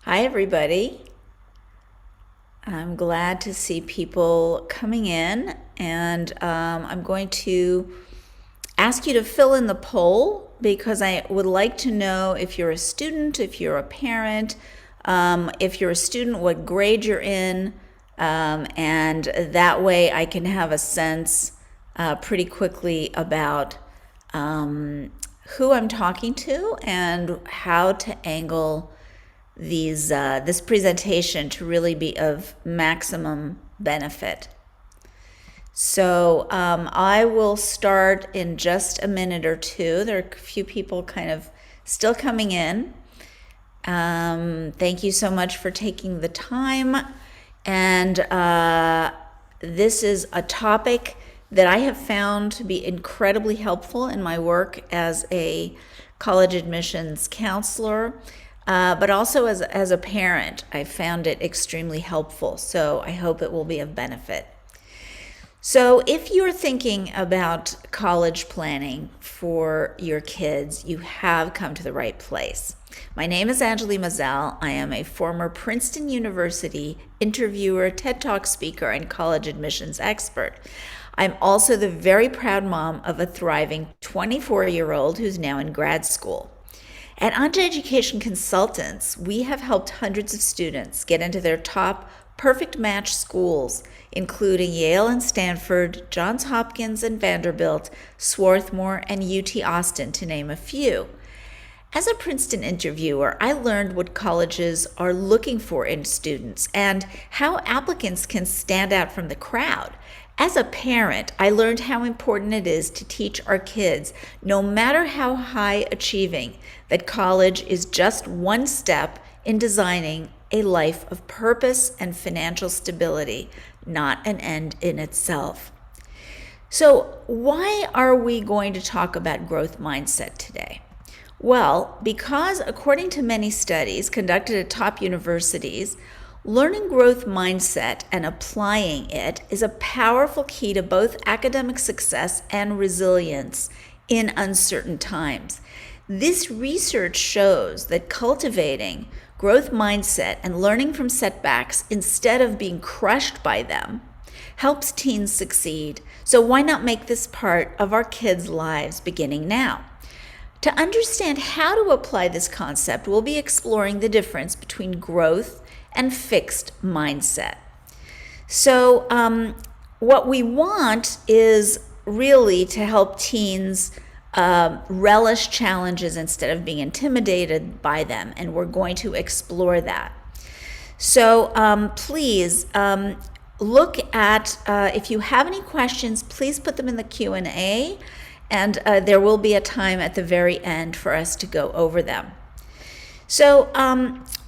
Hi, everybody. I'm glad to see people coming in, and I'm going to ask you to fill in the poll because I would like to know if you're a student, if you're a parent, if you're a student, what grade you're in, and that way I can have a sense pretty quickly about who I'm talking to and how to angle this presentation to really be of maximum benefit. So I will start in just a minute or two. There are a few people kind of still coming in. Thank you so much for taking the time. And this is a topic that I have found to be incredibly helpful in my work as a college admissions counselor, but also as a parent. I found it extremely helpful, so I hope it will be of benefit. So if you're thinking about college planning for your kids, you have come to the right place. My name is Anjali Maazel. I am a former Princeton University interviewer, TED Talk speaker, and college admissions expert. I'm also the very proud mom of a thriving 24-year-old who's now in grad school. At Anja Education Consultants, we have helped hundreds of students get into their top perfect match schools, including Yale and Stanford, Johns Hopkins and Vanderbilt, Swarthmore, and UT Austin, to name a few. As a Princeton interviewer, I learned what colleges are looking for in students and how applicants can stand out from the crowd. As a parent, I learned how important it is to teach our kids, no matter how high achieving, that college is just one step in designing a life of purpose and financial stability, not an end in itself. So, why are we going to talk about growth mindset today? Well, because according to many studies conducted at top universities, learning growth mindset and applying it is a powerful key to both academic success and resilience in uncertain times. This research shows that cultivating growth mindset and learning from setbacks instead of being crushed by them helps teens succeed. So why not make this part of our kids' lives beginning now? To understand how to apply this concept, we'll be exploring the difference between growth and fixed mindset. So what we want is really to help teens relish challenges instead of being intimidated by them, and we're going to explore that. So please look at, if you have any questions, please put them in the Q&A, and there will be a time at the very end for us to go over them. So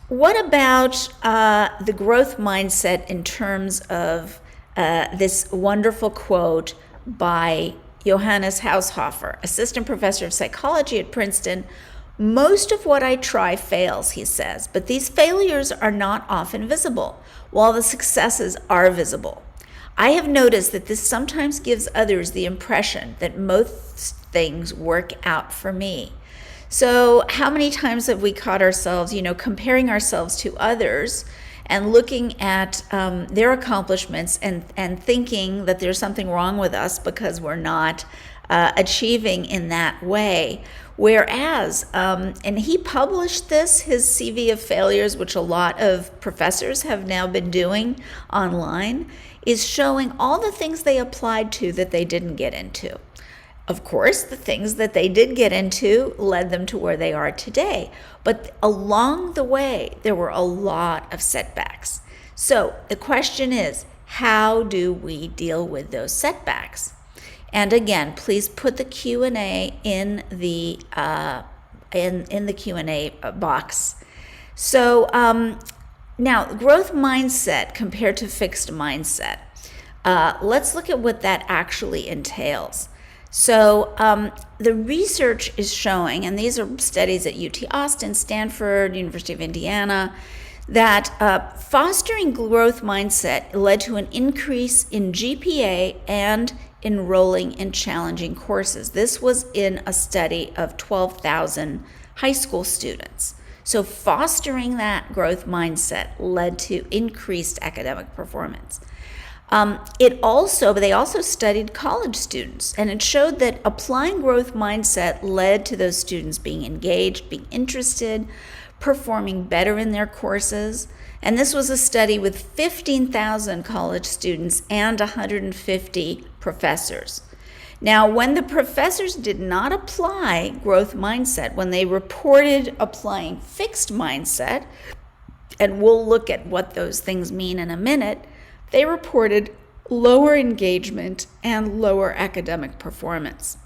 what about the growth mindset in terms of this wonderful quote by Johannes Haushofer, assistant professor of psychology at Princeton? Most of what I try fails, he says, but these failures are not often visible, while the successes are visible. I have noticed that this sometimes gives others the impression that most things work out for me. So how many times have we caught ourselves, comparing ourselves to others and looking at their accomplishments and thinking that there's something wrong with us because we're not achieving in that way. Whereas, and he published this, his CV of failures, which a lot of professors have now been doing online, is showing all the things they applied to that they didn't get into. Of course, the things that they did get into led them to where they are today. But along the way, there were a lot of setbacks. So the question is, how do we deal with those setbacks? And again, please put the Q&A in the Q&A box. So now, growth mindset compared to fixed mindset. Let's look at what that actually entails. So the research is showing, and these are studies at UT Austin, Stanford, University of Indiana, that fostering growth mindset led to an increase in GPA and enrolling in challenging courses. This was in a study of 12,000 high school students. So fostering that growth mindset led to increased academic performance. They also studied college students, and it showed that applying growth mindset led to those students being engaged, being interested, performing better in their courses. And this was a study with 15,000 college students and 150 professors. Now, when the professors did not apply growth mindset, when they reported applying fixed mindset, and we'll look at what those things mean in a minute, they reported lower engagement and lower academic performance.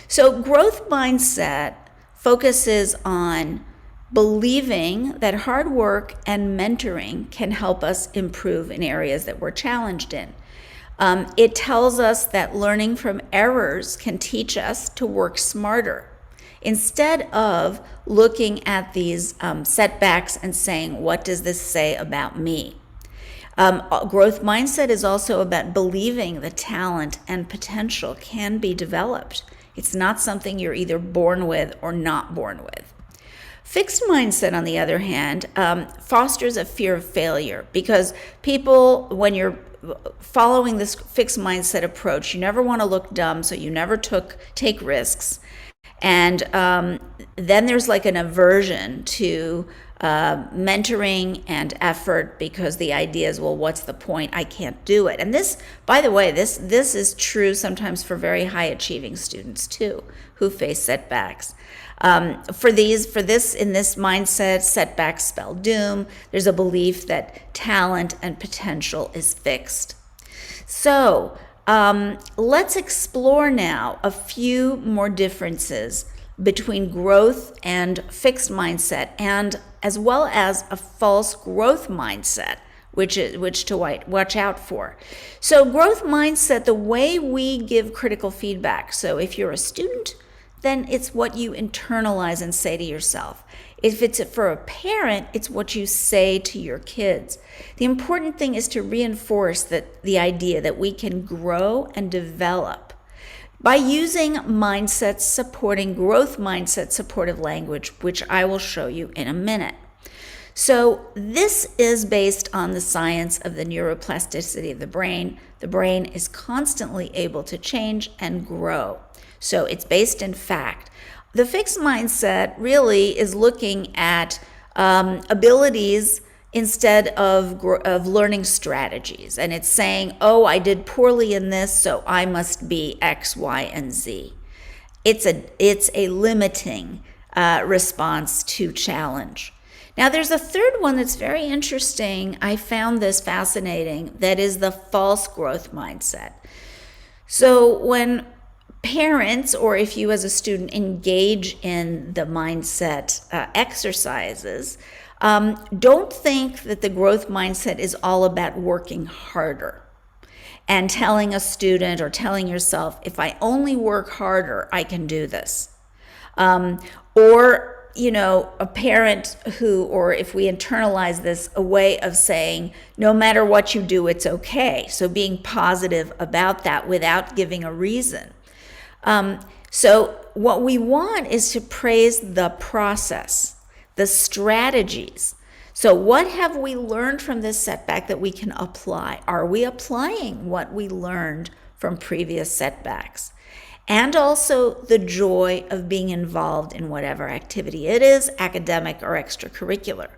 So growth mindset focuses on believing that hard work and mentoring can help us improve in areas that we're challenged in. It tells us that learning from errors can teach us to work smarter, instead of looking at these setbacks and saying, what does this say about me? Growth mindset is also about believing that talent and potential can be developed. It's not something you're either born with or not born with. Fixed mindset, on the other hand, fosters a fear of failure, because people, when you're following this fixed mindset approach, you never want to look dumb, so you never take risks. And then there's like an aversion to mentoring and effort, because the idea is, well, what's the point? I can't do it. And this, by the way, this is true sometimes for very high achieving students too, who face setbacks. In this mindset, setbacks spell doom. There's a belief that talent and potential is fixed. So let's explore now a few more differences between growth and fixed mindset, and as well as a false growth mindset, which to watch out for. So growth mindset, the way we give critical feedback. So if you're a student, then it's what you internalize and say to yourself. If it's for a parent, it's what you say to your kids. The important thing is to reinforce the idea that we can grow and develop by using mindset supporting growth mindset supportive language, which I will show you in a minute. So this is based on the science of the neuroplasticity of the brain. The brain is constantly able to change and grow. So it's based in fact. The fixed mindset really is looking at abilities instead of learning strategies. And it's saying, oh, I did poorly in this, so I must be X, Y, and Z. It's a limiting response to challenge. Now, there's a third one that's very interesting. I found this fascinating. That is the false growth mindset. So when parents, or if you as a student engage in the mindset exercises, don't think that the growth mindset is all about working harder and telling a student or telling yourself, if I only work harder, I can do this. Or a parent who, or if we internalize this, a way of saying, no matter what you do, it's okay. So being positive about that without giving a reason. So what we want is to praise the process, the strategies. So what have we learned from this setback that we can apply? Are we applying what we learned from previous setbacks? And also the joy of being involved in whatever activity it is, academic or extracurricular.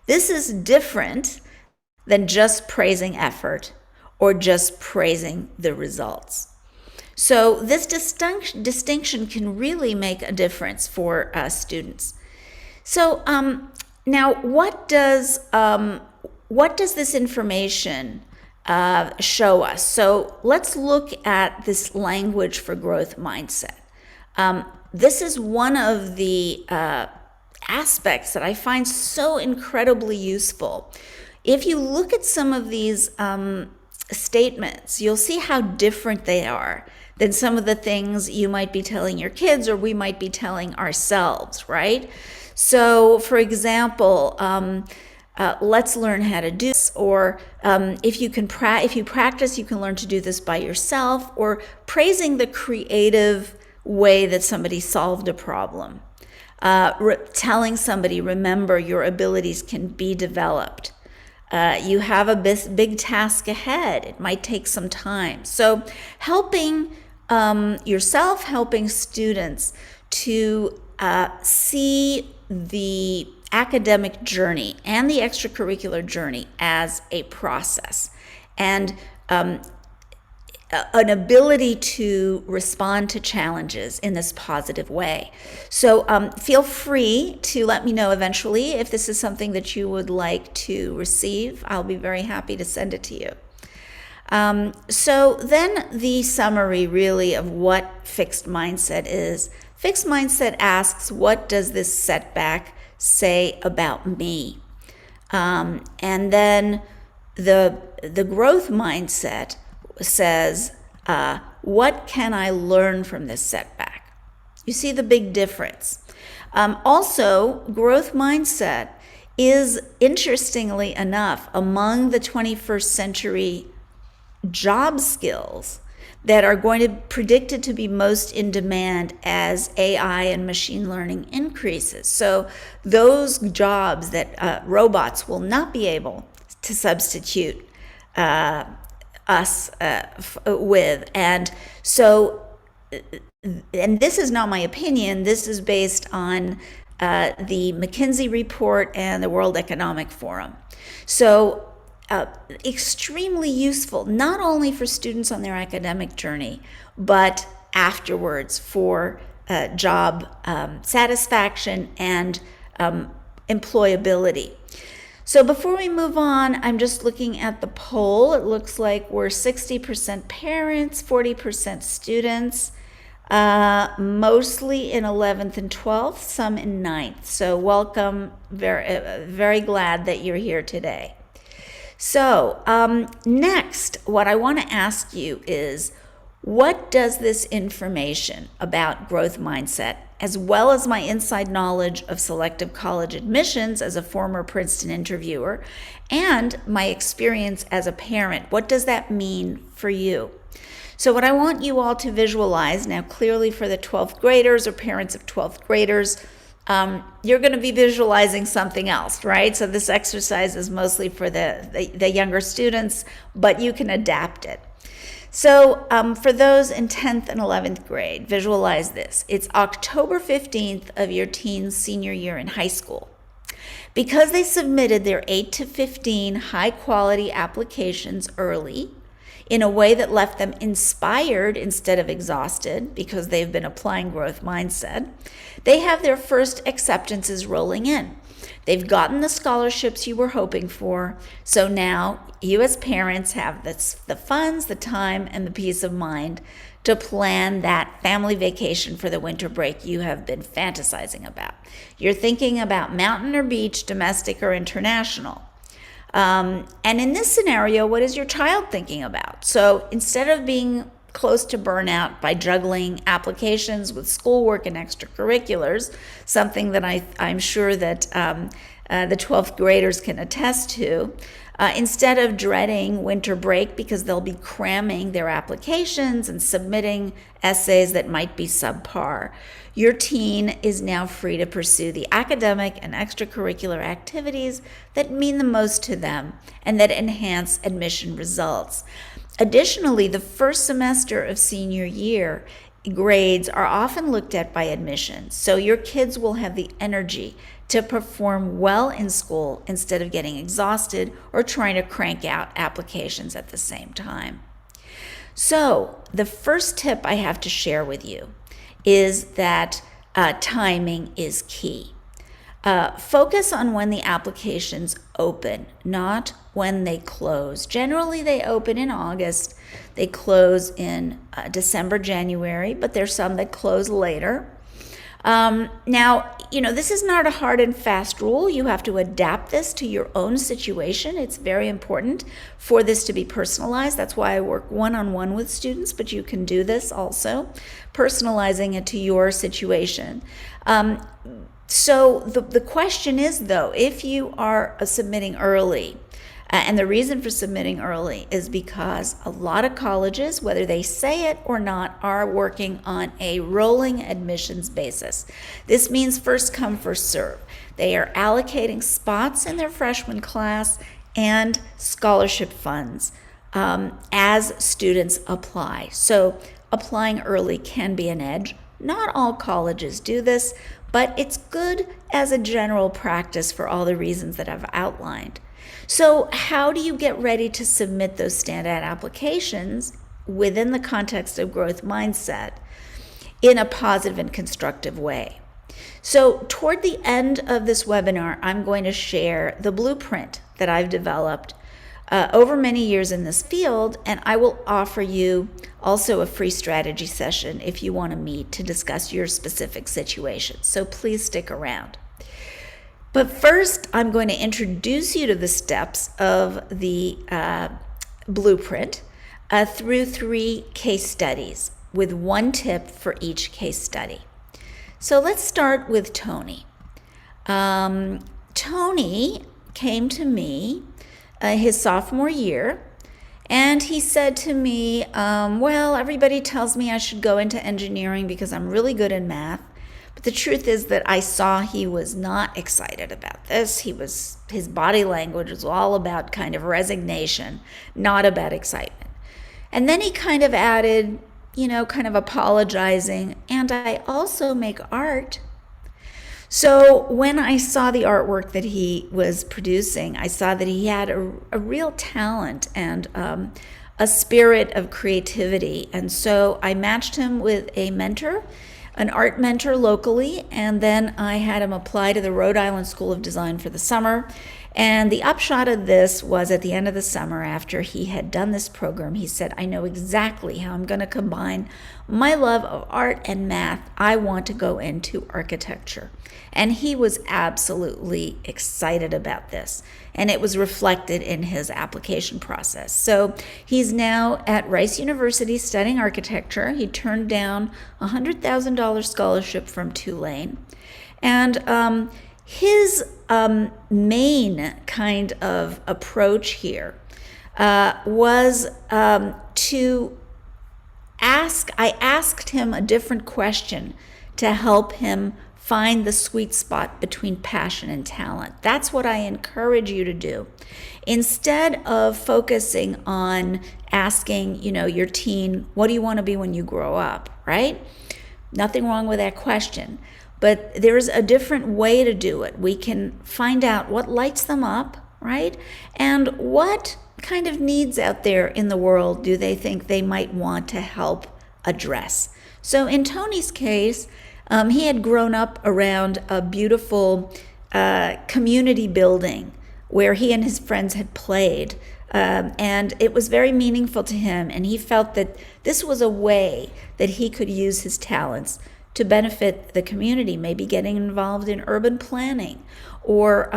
This is different than just praising effort or just praising the results. So this distinction can really make a difference for students. So now, what does this information show us? So let's look at this language for growth mindset. This is one of the aspects that I find so incredibly useful. If you look at some of these statements, you'll see how different they are than some of the things you might be telling your kids or we might be telling ourselves, right? So, for example, let's learn how to do this, or if you practice, you can learn to do this by yourself, or praising the creative way that somebody solved a problem. Telling somebody, remember, your abilities can be developed. You have a big task ahead. It might take some time. So helping yourself, helping students to see the academic journey and the extracurricular journey as a process, and an ability to respond to challenges in this positive way. So feel free to let me know eventually if this is something that you would like to receive. I'll be very happy to send it to you. So then the summary really of what fixed mindset is. Fixed mindset asks, what does this setback say about me? And then the growth mindset says, what can I learn from this setback? You see the big difference. Also, growth mindset is, interestingly enough, among the 21st century job skills that are going to predicted to be most in demand as AI and machine learning increases. So those jobs that robots will not be able to substitute us with. And so, and this is not my opinion, this is based on the McKinsey report and the World Economic Forum. So extremely useful, not only for students on their academic journey, but afterwards for job satisfaction and employability. So before we move on, I'm just looking at the poll. It looks like we're 60% parents, 40% students, mostly in 11th and 12th, some in 9th. So welcome, very glad that you're here today. So next, what I want to ask you is, what does this information about growth mindset, as well as my inside knowledge of selective college admissions as a former Princeton interviewer, and my experience as a parent, what does that mean for you? So what I want you all to visualize, now clearly for the 12th graders or parents of 12th graders, you're going to be visualizing something else, right? So this exercise is mostly for the younger students, but you can adapt it. So for those in 10th and 11th grade, visualize this. It's October 15th of your teen's senior year in high school. Because they submitted their 8 to 15 high-quality applications early in a way that left them inspired instead of exhausted, because they've been applying growth mindset, they have their first acceptances rolling in. They've gotten the scholarships you were hoping for, so now you as parents have the funds, the time, and the peace of mind to plan that family vacation for the winter break you have been fantasizing about. You're thinking about mountain or beach, domestic or international. And in this scenario, what is your child thinking about? So instead of being close to burnout by juggling applications with schoolwork and extracurriculars, something that I'm sure that the 12th graders can attest to, instead of dreading winter break because they'll be cramming their applications and submitting essays that might be subpar, your teen is now free to pursue the academic and extracurricular activities that mean the most to them and that enhance admission results. Additionally, the first semester of senior year grades are often looked at by admissions, so your kids will have the energy to perform well in school instead of getting exhausted or trying to crank out applications at the same time. So the first tip I have to share with you is that timing is key. Focus on when the applications open, not when they close. Generally, they open in August. They close in December, January, but there's some that close later. Now, this is not a hard and fast rule. You have to adapt this to your own situation. It's very important for this to be personalized. That's why I work one-on-one with students, but you can do this also, personalizing it to your situation. So the question is, though, if you are submitting early, And the reason for submitting early is because a lot of colleges, whether they say it or not, are working on a rolling admissions basis. This means first come, first serve. They are allocating spots in their freshman class and scholarship funds as students apply. So applying early can be an edge. Not all colleges do this, but it's good as a general practice for all the reasons that I've outlined. So how do you get ready to submit those standout applications within the context of growth mindset in a positive and constructive way? So toward the end of this webinar, I'm going to share the blueprint that I've developed over many years in this field, and I will offer you also a free strategy session if you want to meet to discuss your specific situation. So please stick around. But first, I'm going to introduce you to the steps of the blueprint through 3 case studies with 1 tip for each case study. So let's start with Tony. Tony came to me his sophomore year, and he said to me, well, everybody tells me I should go into engineering because I'm really good in math. But the truth is that I saw he was not excited about this. His body language was all about kind of resignation, not about excitement. And then he kind of added, kind of apologizing, and I also make art. So when I saw the artwork that he was producing, I saw that he had a real talent and a spirit of creativity. And so I matched him with a mentor, an art mentor locally, and then I had him apply to the Rhode Island School of Design for the summer. And the upshot of this was at the end of the summer, after he had done this program, he said, I know exactly how I'm going to combine my love of art and math. I want to go into architecture. And he was absolutely excited about this. And it was reflected in his application process. So he's now at Rice University studying architecture. He turned down a $100,000 scholarship from Tulane. And his main kind of approach here was to I asked him a different question to help him find the sweet spot between passion and talent. That's what I encourage you to do. Instead of focusing on asking, your teen, what do you want to be when you grow up, right? Nothing wrong with that question. But there's a different way to do it. We can find out what lights them up, right? And what kind of needs out there in the world do they think they might want to help address? So in Tony's case, he had grown up around a beautiful community building where he and his friends had played. And it was very meaningful to him. And he felt that this was a way that he could use his talents to benefit the community, maybe getting involved in urban planning or,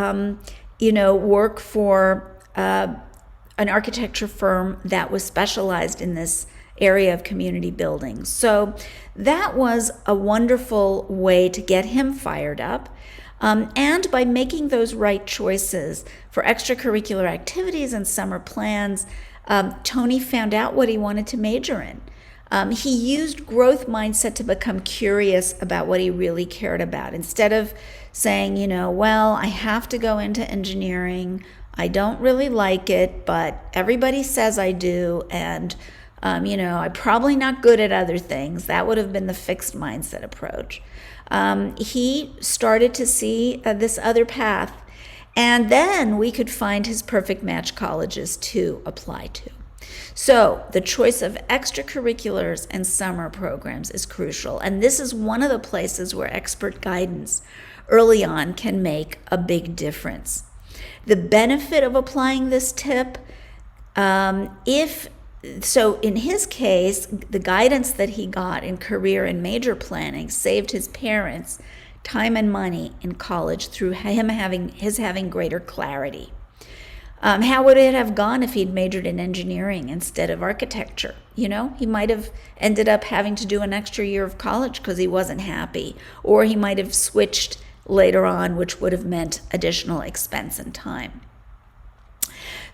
work for an architecture firm that was specialized in this area of community buildings. So that was a wonderful way to get him fired up. And by making those right choices for extracurricular activities and summer plans, Tony found out what he wanted to major in. He used growth mindset to become curious about what he really cared about. Instead of saying, well, I have to go into engineering. I don't really like it, but everybody says I do. And, I'm probably not good at other things. That would have been the fixed mindset approach. He started to see this other path. And then we could find his perfect match colleges to apply to. So the choice of extracurriculars and summer programs is crucial. And this is one of the places where expert guidance early on can make a big difference. The benefit of applying this tip, so in his case, the guidance that he got in career and major planning saved his parents time and money in college through him having greater clarity. How would it have gone if he'd majored in engineering instead of architecture? He might have ended up having to do an extra year of college because he wasn't happy, or he might have switched later on, which would have meant additional expense and time.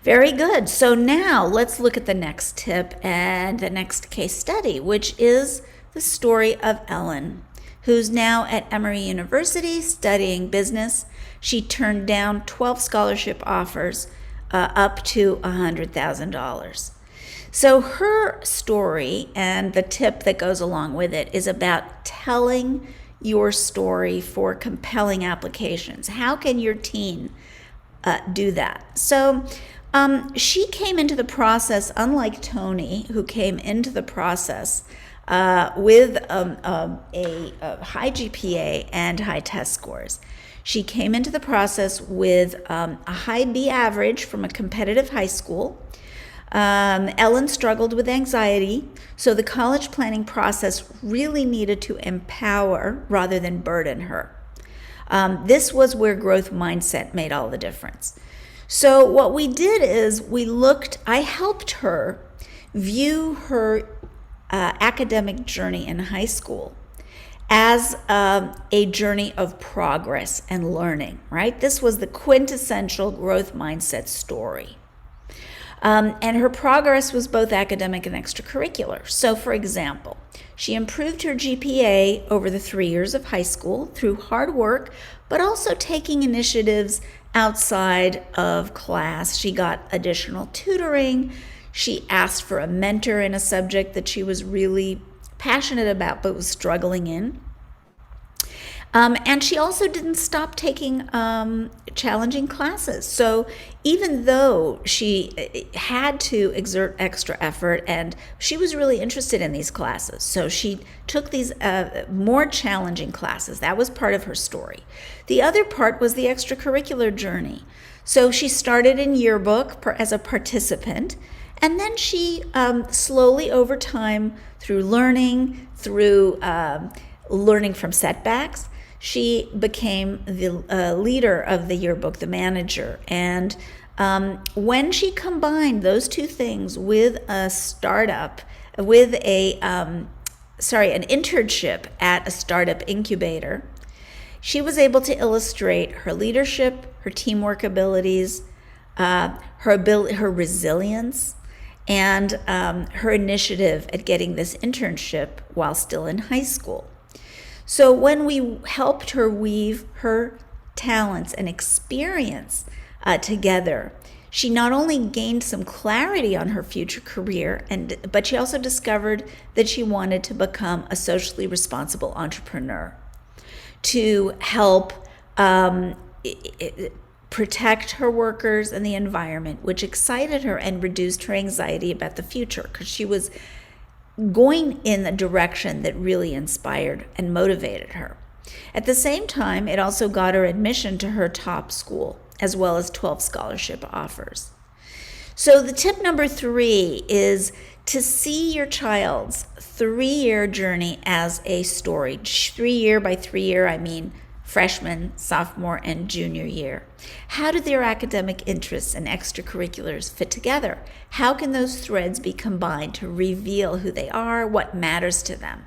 Very good. So now let's look at the next tip and the next case study, which is the story of Ellen, who's now at Emory University studying business. She turned down 12 scholarship offers up to $100,000. So her story and the tip that goes along with it is about telling your story for compelling applications. How can your teen do that? So she came into the process, unlike Tony, who came into the process with a high GPA and high test scores. She came into the process with a high B average from a competitive high school. Ellen struggled with anxiety, so the college planning process really needed to empower rather than burden her. This was where growth mindset made all the difference. So what we did is I helped her view her academic journey in high school as a journey of progress and learning, right? This was the quintessential growth mindset story. And her progress was both academic and extracurricular. So, for example, she improved her GPA over the 3 years of high school through hard work, but also taking initiatives outside of class. She got additional tutoring. She asked for a mentor in a subject that she was really passionate about but was struggling in. And she also didn't stop taking challenging classes. So even though she had to exert extra effort and she was really interested in these classes, so she took these more challenging classes. That was part of her story. The other part was the extracurricular journey. So she started in yearbook as a participant, and then she slowly over time, through learning from setbacks, she became the leader of the yearbook, the manager. And when she combined those two things with a startup, with an internship at a startup incubator, she was able to illustrate her leadership, her teamwork abilities, her resilience, and her initiative at getting this internship while still in high school. So when we helped her weave her talents and experience together, she not only gained some clarity on her future career, but she also discovered that she wanted to become a socially responsible entrepreneur to help protect her workers and the environment, which excited her and reduced her anxiety about the future, because she was going in a direction that really inspired and motivated her. At the same time, it also got her admission to her top school, as well as 12 scholarship offers. So the tip number 3 is to see your child's 3-year journey as a story. 3-year, by 3-year, I mean freshman, sophomore, and junior year. How do their academic interests and extracurriculars fit together? How can those threads be combined to reveal who they are, what matters to them?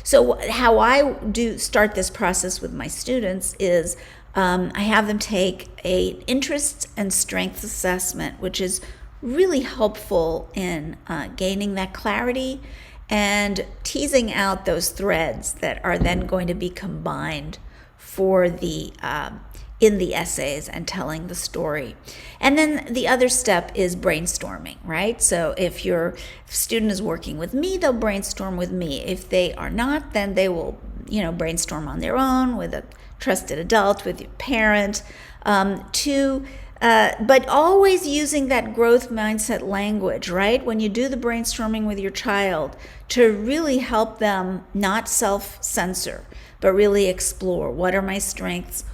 So how I start this process with my students is I have them take an interests and strengths assessment, which is really helpful in gaining that clarity and teasing out those threads that are then going to be combined for in the essays and telling the story. And then the other step is brainstorming, right? So if your student is working with me, they'll brainstorm with me. If they are not, then they will, brainstorm on their own with a trusted adult, with your parent, but always using that growth mindset language, right? When you do the brainstorming with your child, to really help them not self-censor, but really explore, what are my strengths?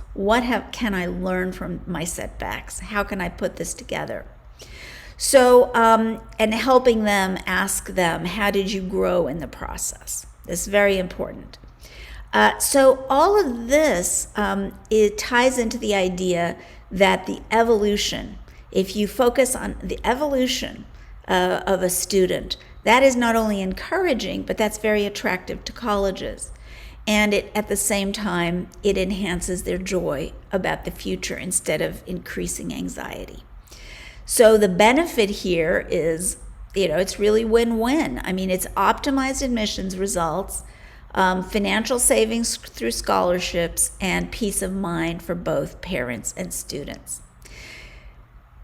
Can I learn from my setbacks? How can I put this together? So, and helping them, ask them, how did you grow in the process? This is very important. So all of this, it ties into the idea that the evolution, if you focus on the evolution of a student, that is not only encouraging, but that's very attractive to colleges. And at the same time, it enhances their joy about the future instead of increasing anxiety. So the benefit here is, it's really win-win. I mean, it's optimized admissions results, financial savings through scholarships, and peace of mind for both parents and students.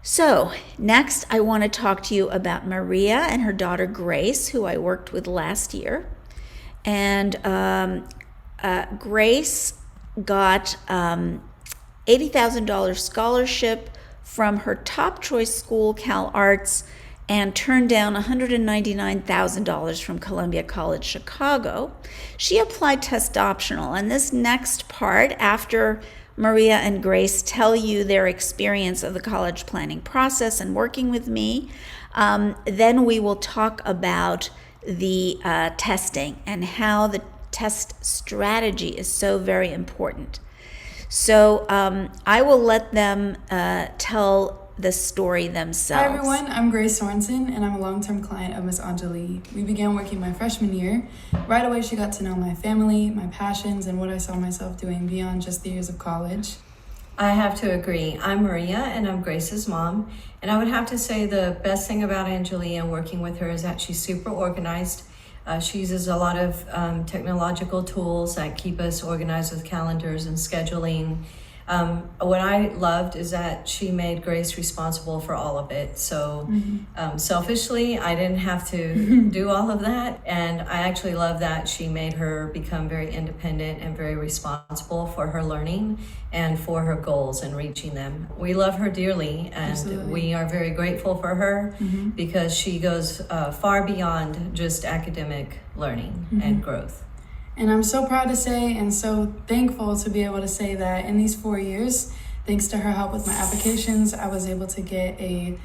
So next, I want to talk to you about Maria and her daughter Grace, who I worked with last year. And Grace got $80,000 scholarship from her top choice school, Cal Arts, and turned down $199,000 from Columbia College Chicago. She applied test optional, and this next part, after Maria and Grace tell you their experience of the college planning process and working with me, then we will talk about the testing and how the test strategy is so very important. So I will let them tell the story themselves. Hi everyone, I'm Grace Sorensen and I'm a long-term client of Miss Anjali. We began working my freshman year. Right away she got to know my family, my passions, and what I saw myself doing beyond just the years of college. I have to agree. I'm Maria and I'm Grace's mom. And I would have to say the best thing about Anjali and working with her is that she's super organized. She uses a lot of technological tools that keep us organized with calendars and scheduling. What I loved is that she made Grace responsible for all of it. So selfishly, I didn't have to do all of that. And I actually love that she made her become very independent and very responsible for her learning and for her goals and reaching them. We love her dearly, and Absolutely. We are very grateful for her because she goes far beyond just academic learning and growth. And I'm so proud to say and so thankful to be able to say that in these 4 years, thanks to her help with my applications, I was able to get a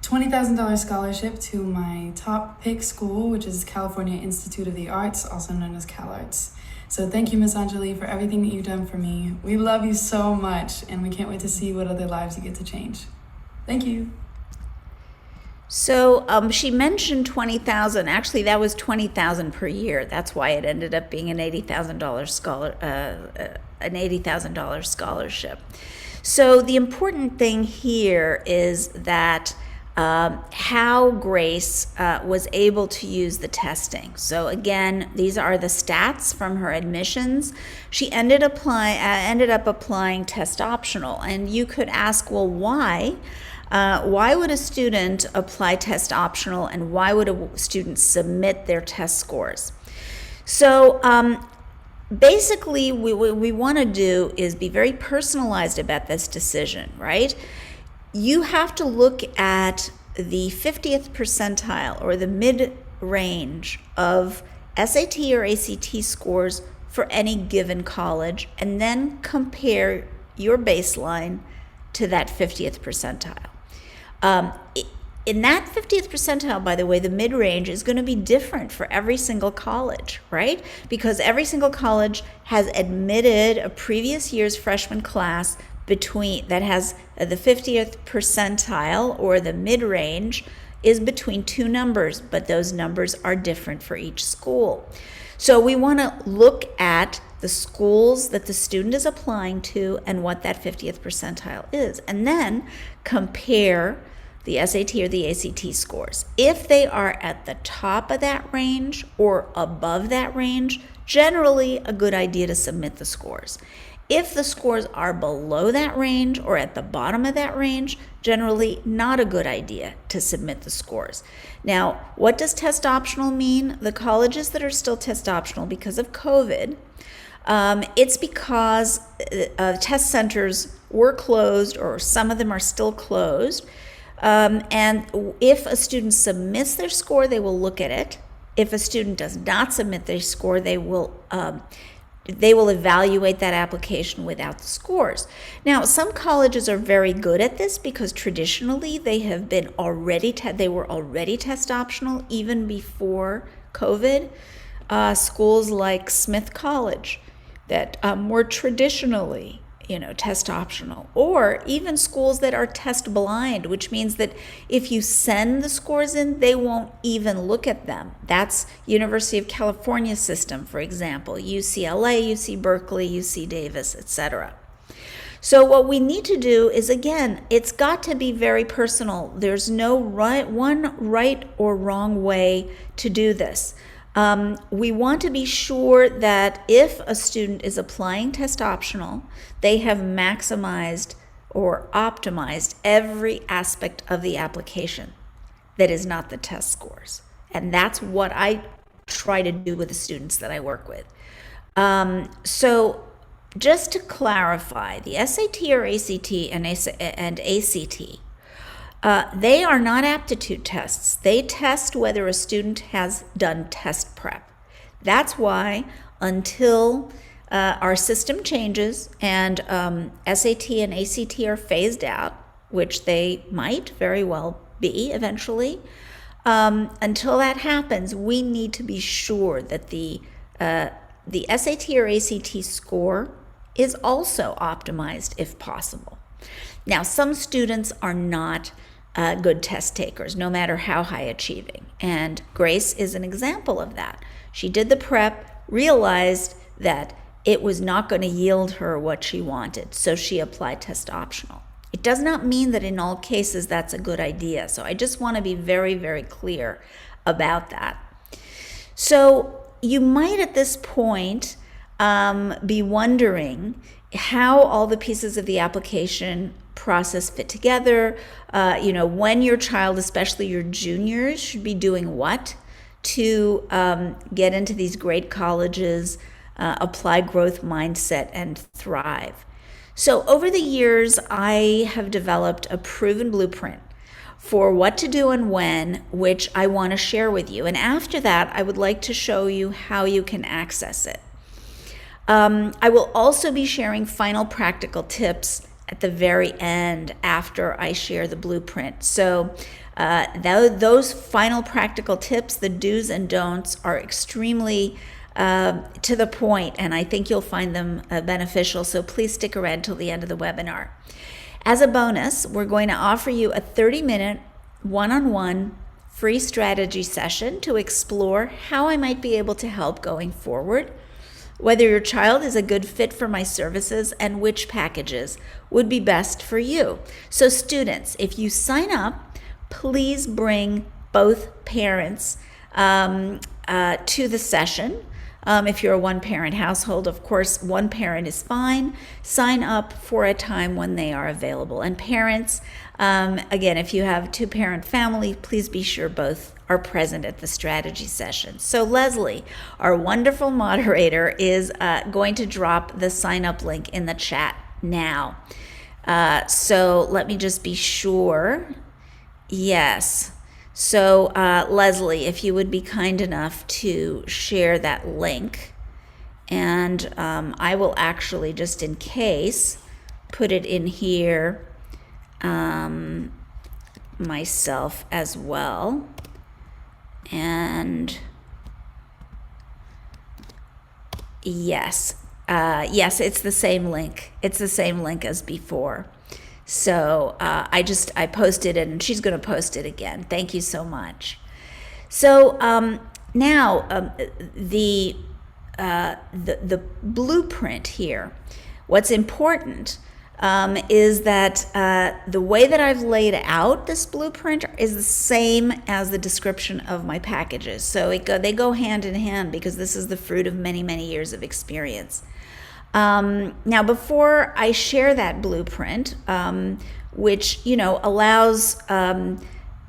$20,000 scholarship to my top pick school, which is California Institute of the Arts, also known as Cal Arts. So thank you, Miss Anjali, for everything that you've done for me. We love you so much, and we can't wait to see what other lives you get to change. Thank you. So she mentioned $20,000. Actually, that was $20,000 per year. That's why it ended up being an $80,000 scholarship. So the important thing here is that how Grace was able to use the testing. So again, these are the stats from her admissions. She ended up applying test optional, and you could ask, well, why? Why would a student apply test optional, and why would a student submit their test scores? So basically, what we want to do is be very personalized about this decision, right? You have to look at the 50th percentile or the mid-range of SAT or ACT scores for any given college, and then compare your baseline to that 50th percentile. In that 50th percentile, by the way, the mid-range is going to be different for every single college, right? Because every single college has admitted a previous year's freshman class that has the 50th percentile, or the mid-range is between two numbers, but those numbers are different for each school. So we want to look at the schools that the student is applying to and what that 50th percentile is, and then compare the SAT or the ACT scores. If they are at the top of that range or above that range, generally a good idea to submit the scores. If the scores are below that range or at the bottom of that range, generally not a good idea to submit the scores. Now, what does test optional mean? The colleges that are still test optional because of COVID, it's because test centers were closed, or some of them are still closed. And if a student submits their score, they will look at it. If a student does not submit their score, they will evaluate that application without the scores. Now, some colleges are very good at this because traditionally they were already test optional even before COVID. Schools like Smith College that were traditionally test optional, or even schools that are test blind, which means that if you send the scores in, they won't even look at them. That's University of California system, for example, UCLA, UC Berkeley, UC Davis, etc. So what we need to do is, again, it's got to be very personal. There's no one right or wrong way to do this. We want to be sure that if a student is applying test optional, they have maximized or optimized every aspect of the application that is not the test scores. And that's what I try to do with the students that I work with. So just to clarify, the SAT or ACT and ACT, they are not aptitude tests. They test whether a student has done test prep. That's why until our system changes and SAT and ACT are phased out, which they might very well be eventually, until that happens, we need to be sure that the SAT or ACT score is also optimized if possible. Now, some students are not good test takers, no matter how high achieving. And Grace is an example of that. She did the prep, realized that it was not going to yield her what she wanted, so she applied test optional. It does not mean that in all cases that's a good idea. So I just want to be very, very clear about that. So you might at this point be wondering how all the pieces of the application process fit together, when your child, especially your juniors, should be doing what to get into these great colleges, apply growth mindset, and thrive. So over the years, I have developed a proven blueprint for what to do and when, which I want to share with you. And after that, I would like to show you how you can access it. I will also be sharing final practical tips at the very end after I share the blueprint. So those final practical tips, the do's and don'ts, are extremely to the point, and I think you'll find them beneficial. So please stick around till the end of the webinar. As a bonus, we're going to offer you a 30-minute one-on-one free strategy session to explore how I might be able to help going forward, whether your child is a good fit for my services, and which packages would be best for you. So students, if you sign up, please bring both parents to the session. If you're a one-parent household, of course, one parent is fine. Sign up for a time when they are available. And parents, again, if you have a two-parent family, please be sure both are present at the strategy session. So Leslie, our wonderful moderator, is going to drop the sign-up link in the chat now. So let me just be sure. Yes. So Leslie, if you would be kind enough to share that link, and I will actually, just in case, put it in here myself as well. And yes, it's the same link. It's the same link as before. So I posted it, and she's going to post it again. Thank you so much. So now the blueprint here. What's important is that the way that I've laid out this blueprint is the same as the description of my packages. So they go hand in hand, because this is the fruit of many, many years of experience. Now, before I share that blueprint, which allows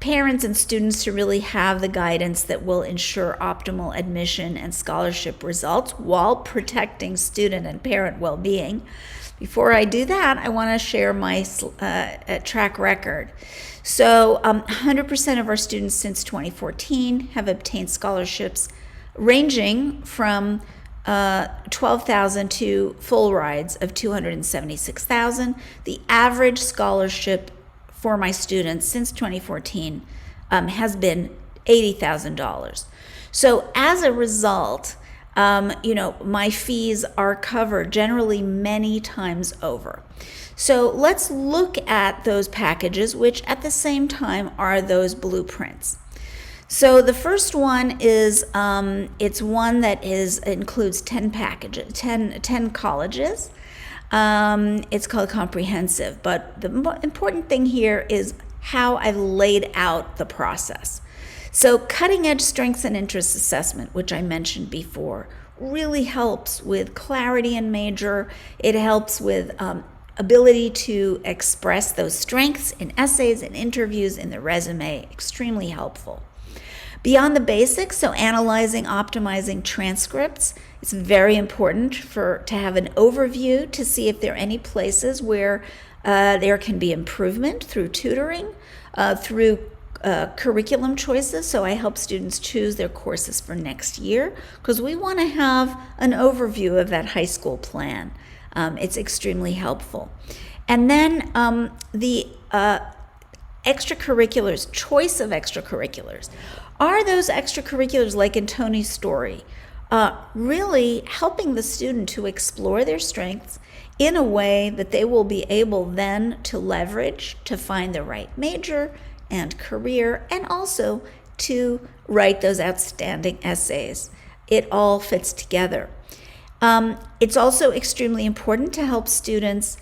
parents and students to really have the guidance that will ensure optimal admission and scholarship results while protecting student and parent well-being. Before I do that, I want to share my track record. So 100% of our students since 2014 have obtained scholarships ranging from 12,000 to full rides of 276,000. The average scholarship for my students since 2014 has been $80,000. So as a result, my fees are covered generally many times over. So let's look at those packages, which at the same time are those blueprints. So the first one is, it's one that includes 10 packages, 10 colleges. It's called comprehensive, but the important thing here is how I've laid out the process. So cutting edge strengths and interests assessment, which I mentioned before, really helps with clarity in major. It helps with ability to express those strengths in essays and interviews in the resume, extremely helpful. Beyond the basics, so analyzing, optimizing transcripts, it's very important to have an overview to see if there are any places where there can be improvement through tutoring, through curriculum choices. So I help students choose their courses for next year because we want to have an overview of that high school plan. It's extremely helpful. And then the extracurriculars, choice of extracurriculars. Are those extracurriculars, like in Tony's story, really helping the student to explore their strengths in a way that they will be able then to leverage to find the right major and career, and also to write those outstanding essays? It all fits together. It's also extremely important to help students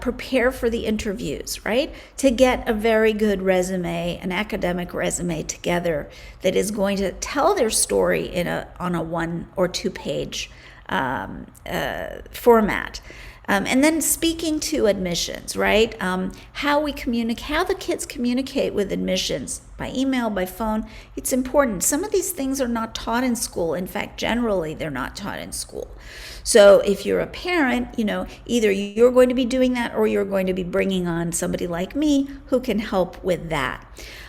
prepare for the interviews, right? To get a very good resume, an academic resume together that is going to tell their story on a 1 or 2 page format. And then speaking to admissions, right? How the kids communicate with admissions by email, by phone, it's important. Some of these things are not taught in school. In fact, generally, they're not taught in school. So if you're a parent, either you're going to be doing that or you're going to be bringing on somebody like me who can help with that.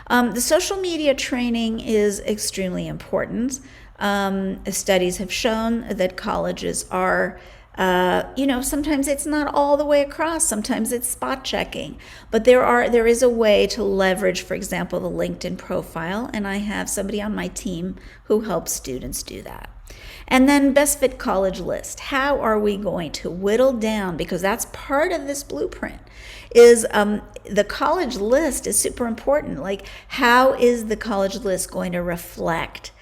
The social media training is extremely important. Studies have shown that colleges are sometimes it's not all the way across. Sometimes it's spot checking, but there is a way to leverage, for example, the LinkedIn profile, and I have somebody on my team who helps students do that. And then best fit college list. How are we going to whittle down, because that's part of this blueprint, is the college list is super important. Like, how is the college list going to reflect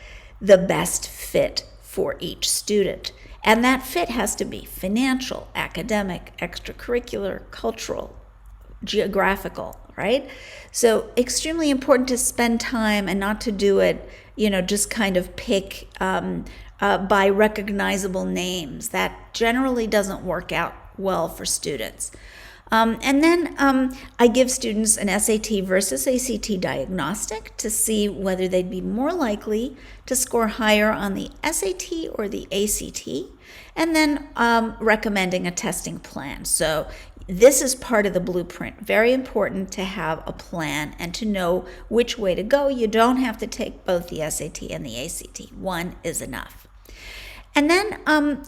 the best fit for each student? And that fit has to be financial, academic, extracurricular, cultural, geographical, right? So extremely important to spend time and not to do it, just kind of pick by recognizable names. That generally doesn't work out well for students. And then I give students an SAT versus ACT diagnostic to see whether they'd be more likely to score higher on the SAT or the ACT, and then recommending a testing plan. So this is part of the blueprint. Very important to have a plan and to know which way to go. You don't have to take both the SAT and the ACT. One is enough. And then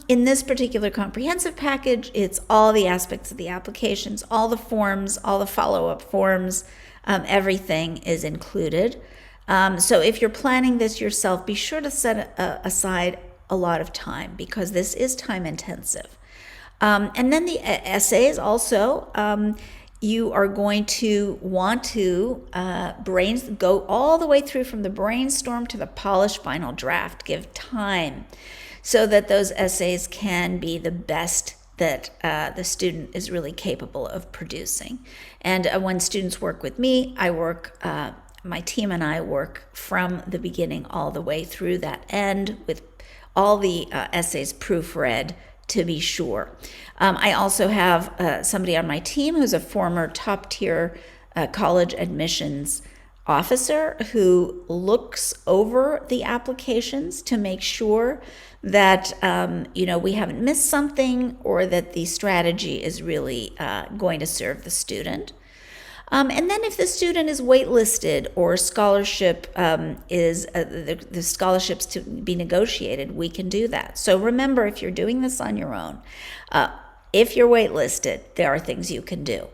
in this particular comprehensive package, it's all the aspects of the applications, all the forms, all the follow-up forms, everything is included. So if you're planning this yourself, be sure to set aside a lot of time, because this is time intensive. And then the essays also, you are going to want to go all the way through from the brainstorm to the polished final draft. Give time so that those essays can be the best that the student is really capable of producing. And when students work with me, my team and I work from the beginning all the way through that end with all the essays proofread to be sure. I also have somebody on my team who's a former top-tier college admissions officer who looks over the applications to make sure that we haven't missed something, or that the strategy is really going to serve the student. And then if the student is waitlisted or scholarship the scholarships to be negotiated, we can do that. So remember, if you're doing this on your own, if you're waitlisted, there are things you can do.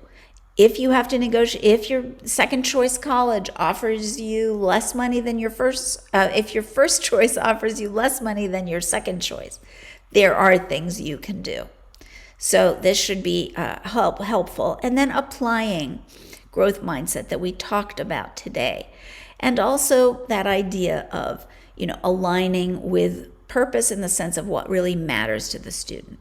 If you have to negotiate, if your second choice college offers you less money than your if your first choice offers you less money than your second choice, there are things you can do. So this should be helpful. And then applying growth mindset that we talked about today. And also that idea of, aligning with purpose in the sense of what really matters to the student.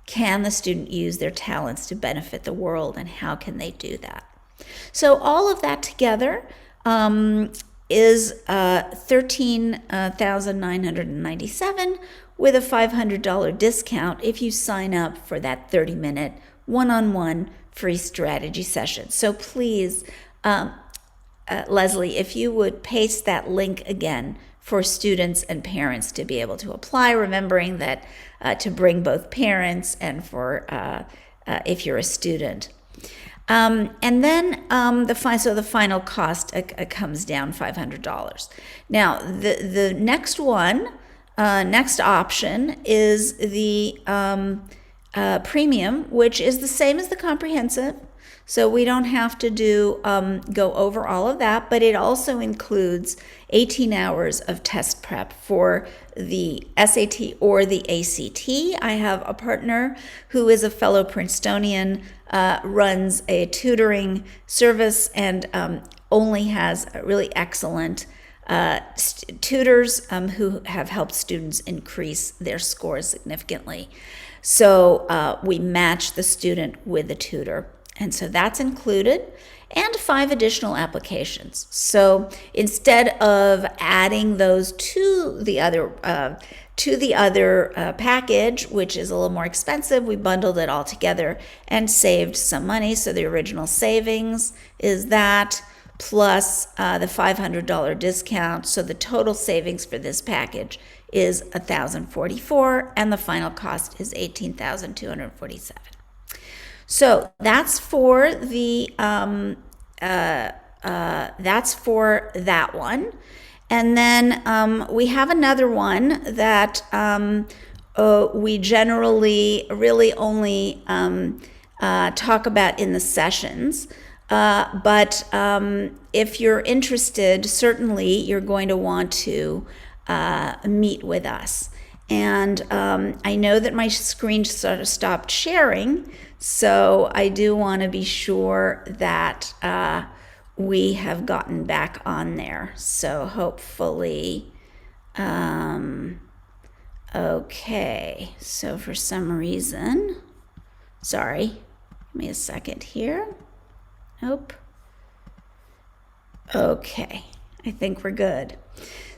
can the student use their talents to benefit the world, and how can they do that? So all of that together is $13,997 with a $500 discount if you sign up for that 30-minute one-on-one free strategy session. So please, Leslie, if you would paste that link again for students and parents to be able to apply, remembering that to bring both parents and for if you're a student. And then the final cost comes down $500. Now the next one, next option is the premium, which is the same as the comprehensive. So we don't have to go over all of that, but it also includes 18 hours of test prep for the SAT or the ACT. I have a partner who is a fellow Princetonian, runs a tutoring service, and only has really excellent tutors who have helped students increase their scores significantly. So we match the student with the tutor. And so that's included, and 5 additional applications. So instead of adding those to the other package, which is a little more expensive, we bundled it all together and saved some money. So the original savings is that plus the $500 discount. So the total savings for this package is $1,044, and the final cost is $18,247. So that's for the that's for that one. And then we have another one that we generally really only talk about in the sessions. But if you're interested, certainly you're going to want to meet with us. And I know that my screen sort of stopped sharing, so I do want to be sure that we have gotten back on there. So hopefully, okay. So for some reason, sorry, give me a second here. Nope. Okay, I think we're good.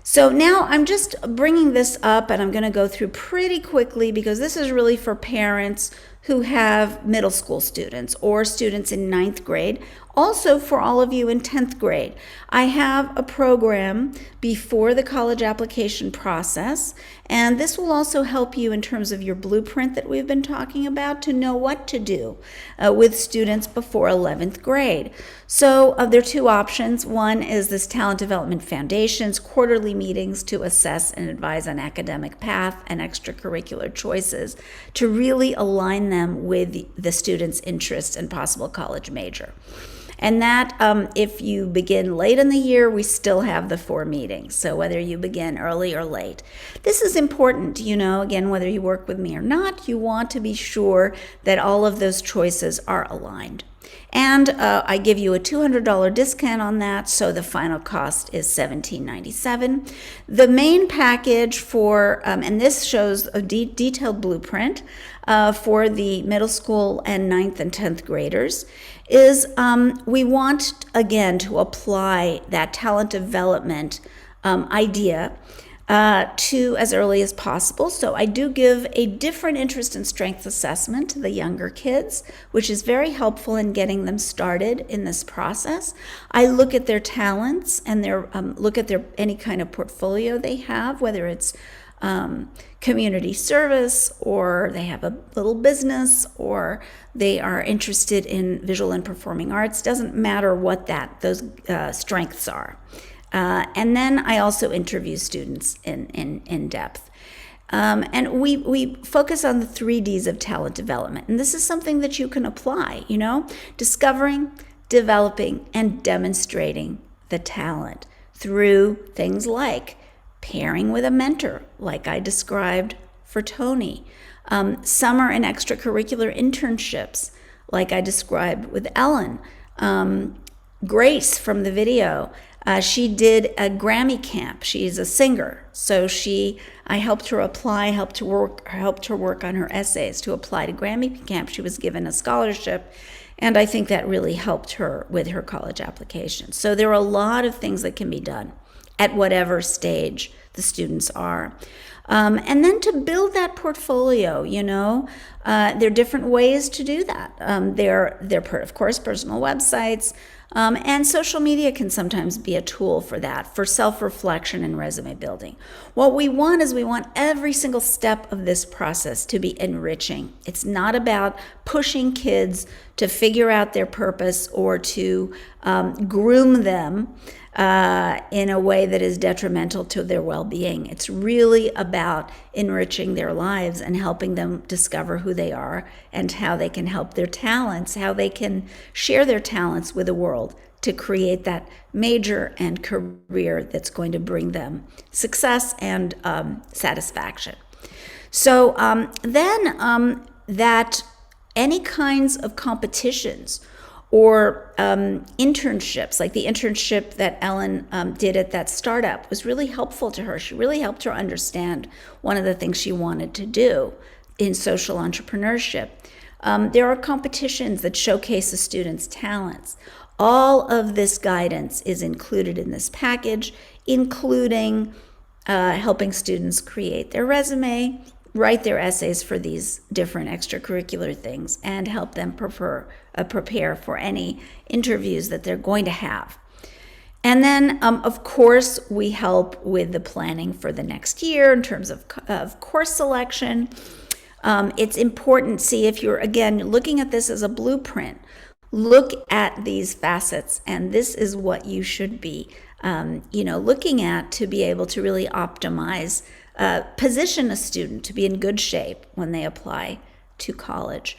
So now I'm just bringing this up, and I'm going to go through pretty quickly because this is really for parents who have middle school students or students in 9th grade. Also for all of you in 10th grade. I have a program before the college application process, and this will also help you in terms of your blueprint that we've been talking about to know what to do with students before 11th grade. So there are 2 options. One is this Talent Development Foundation's quarterly meetings to assess and advise on academic path and extracurricular choices to really align them with the student's interests and possible college major. And that, if you begin late in the year, we still have the 4 meetings. So whether you begin early or late. This is important, again, whether you work with me or not, you want to be sure that all of those choices are aligned. And I give you a $200 discount on that, so the final cost is $17.97. The main package for, and this shows a detailed blueprint for the middle school and 9th and 10th graders, is we want, again, to apply that talent development idea to as early as possible. So I do give a different interest and strength assessment to the younger kids, which is very helpful in getting them started in this process. I look at their talents and look at their any kind of portfolio they have, whether it's community service, or they have a little business, or they are interested in visual and performing arts. Doesn't matter what those strengths are. And then I also interview students in depth. And we focus on the 3 Ds of talent development. And this is something that you can apply, discovering, developing, and demonstrating the talent through things like pairing with a mentor, like I described for Tony, summer and extracurricular internships, like I described with Ellen, Grace from the video, she did a Grammy camp. She's a singer, so I helped her apply, helped her work on her essays to apply to Grammy camp. She was given a scholarship, and I think that really helped her with her college application. So there are a lot of things that can be done at whatever stage the students are. And then to build that portfolio, there are different ways to do that. There are, of course, personal websites, and social media can sometimes be a tool for that, for self-reflection and resume building. What we want is every single step of this process to be enriching. It's not about pushing kids to figure out their purpose or to groom them in a way that is detrimental to their well-being. It's really about enriching their lives and helping them discover who they are and how they can help their talents, how they can share their talents with the world to create that major and career that's going to bring them success and satisfaction. So then that any kinds of competitions or internships, like the internship that Ellen did at that startup, was really helpful to her. She really helped her understand one of the things she wanted to do in social entrepreneurship. There are competitions that showcase a student's talents. All of this guidance is included in this package, including helping students create their resume, write their essays for these different extracurricular things, and help them prepare for any interviews that they're going to have. And then, of course, we help with the planning for the next year in terms of course selection. It's important, see, if you're, again, looking at this as a blueprint, look at these facets, and this is what you should be, looking at to be able to really optimize, position a student to be in good shape when they apply to college.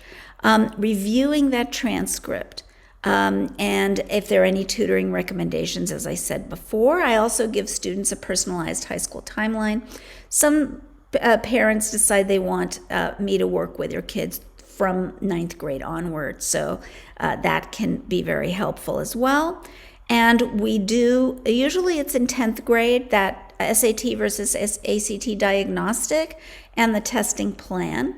Reviewing that transcript, and if there are any tutoring recommendations, as I said before. I also give students a personalized high school timeline. Some parents decide they want me to work with their kids from 9th grade onward, so that can be very helpful as well. And we do, usually it's in 10th grade, that SAT versus ACT diagnostic and the testing plan.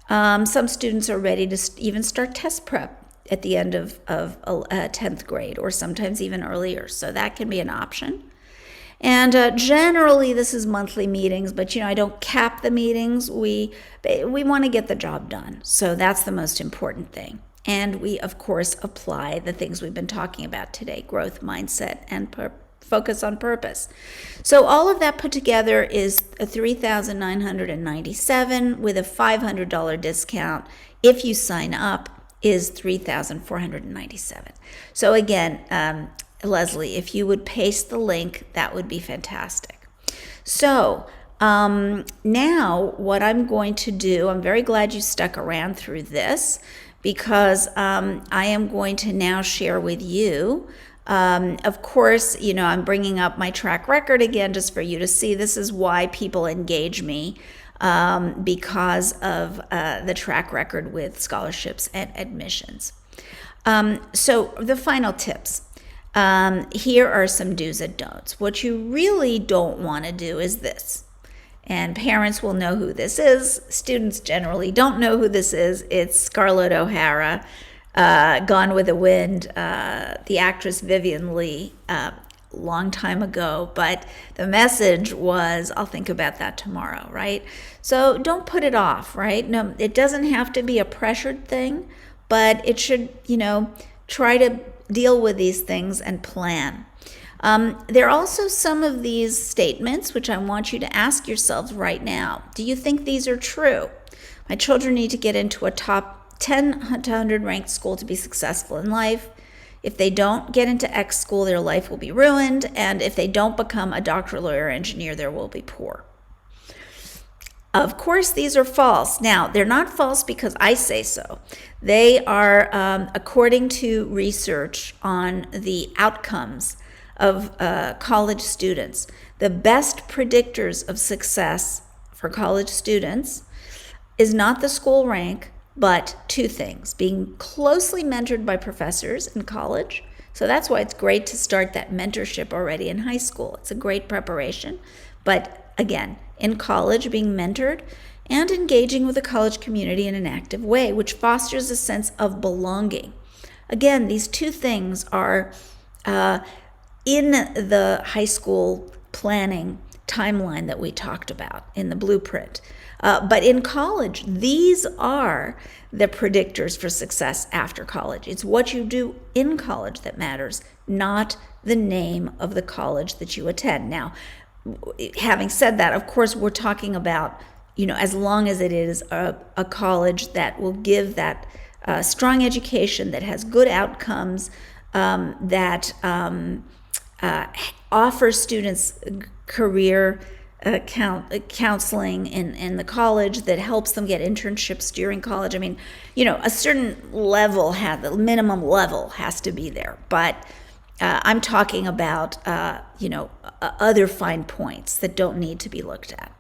Some students are ready to even start test prep at the end of 10th grade, or sometimes even earlier, so that can be an option. And generally this is monthly meetings, but I don't cap the meetings. We want to get the job done, so that's the most important thing. And we, of course, apply the things we've been talking about today: growth mindset and focus on purpose. So all of that put together is a $3,997 with a $500 discount. If you sign up, is $3,497. So again, Leslie, if you would paste the link, that would be fantastic. So now what I'm going to do, I'm very glad you stuck around through this, because I am going to now share with you, of course, I'm bringing up my track record again just for you to see. This is why people engage me, because of the track record with scholarships and admissions. So the final tips. Here are some do's and don'ts. What you really don't want to do is this. And parents will know who this is. Students generally don't know who this is. It's Scarlett O'Hara, Gone with the Wind, the actress Vivian Leigh, long time ago. But the message was, I'll think about that tomorrow, right? So don't put it off, right? No, it doesn't have to be a pressured thing, but it should, try to deal with these things and plan. There are also some of these statements which I want you to ask yourselves right now. Do you think these are true? My children need to get into a top 10 to 100 ranked school to be successful in life. If they don't get into X school, their life will be ruined. And if they don't become a doctor, lawyer, engineer, they will be poor. Of course, these are false. Now, they're not false because I say so. They are, according to research on the outcomes of college students, the best predictors of success for college students is not the school rank, but two things: being closely mentored by professors in college So that's why it's great to start that mentorship already in high school. It's a great preparation. But again, in college, being mentored and engaging with the college community in an active way, which fosters a sense of belonging. Again, these two things are in the high school planning timeline that we talked about in the blueprint. But in college, these are the predictors for success after college. It's what you do in college that matters, not the name of the college that you attend. Now, having said that, of course, we're talking about, as long as it is a college that will give that strong education, that has good outcomes, that offers students career counseling in the college, that helps them get internships during college. I mean, a certain level, the minimum level has to be there. But I'm talking about, other fine points that don't need to be looked at.